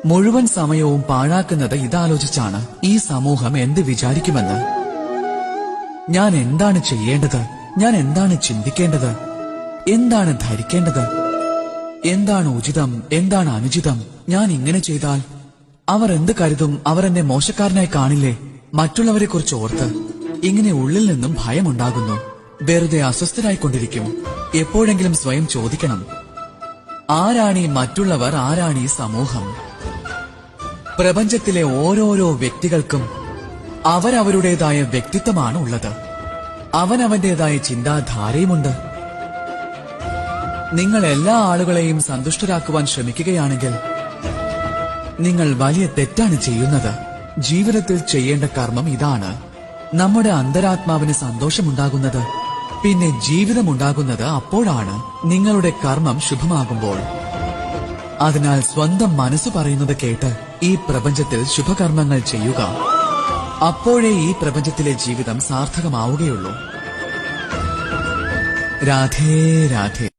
മുഴുവൻ സമയവും പാഴാക്കുന്നത് ഇതാലോചിച്ചാണ് ഈ സമൂഹം എന്ത് വിചാരിക്കുമെന്ന്. ഞാൻ എന്താണ് ചെയ്യേണ്ടത്, ഞാൻ എന്താണ് ചിന്തിക്കേണ്ടത്, എന്താണ് ധരിക്കേണ്ടത്, എന്താണ് ഉചിതം, എന്താണ് അനുചിതം, ഞാൻ ഇങ്ങനെ ചെയ്താൽ അവർ എന്ത് കരുതും, അവർ എന്നെ മോശക്കാരനായി കാണില്ലേ, മറ്റുള്ളവരെക്കുറിച്ച് ഓർത്ത് ഇങ്ങനെ ഉള്ളിൽ നിന്നും ഭയമുണ്ടാകുന്നു. വെറുതെ അസ്വസ്ഥരായിക്കൊണ്ടിരിക്കും. എപ്പോഴെങ്കിലും സ്വയം ചോദിക്കണം, ആരാണീ മറ്റുള്ളവർ, ആരാണീ സമൂഹം? പ്രപഞ്ചത്തിലെ ഓരോരോ വ്യക്തികൾക്കും അവരവരുടേതായ വ്യക്തിത്വമാണ് ഉള്ളത്. അവനവന്റേതായ ചിന്താധാരയുമുണ്ട്. നിങ്ങൾ എല്ലാ ആളുകളെയും സന്തുഷ്ടരാക്കുവാൻ ശ്രമിക്കുകയാണെങ്കിൽ നിങ്ങൾ വലിയ തെറ്റാണ് ചെയ്യുന്നത്. ജീവിതത്തിൽ ചെയ്യേണ്ട കർമ്മം ഇതാണ്. നമ്മുടെ അന്തരാത്മാവിന് സന്തോഷമുണ്ടാകുന്നത്, പിന്നെ ജീവിതമുണ്ടാകുന്നത് അപ്പോഴാണ്, നിങ്ങളുടെ കർമ്മം ശുഭമാകുമ്പോൾ. അതിനാൽ സ്വന്തം മനസ്സ് പറയുന്നത് കേട്ട് ഈ പ്രപഞ്ചത്തിൽ ശുഭകർമ്മങ്ങൾ ചെയ്യുക. അപ്പോഴേ ഈ പ്രപഞ്ചത്തിലെ ജീവിതം സാർത്ഥകമാവുകയുള്ളൂ. രാധേ രാധേ.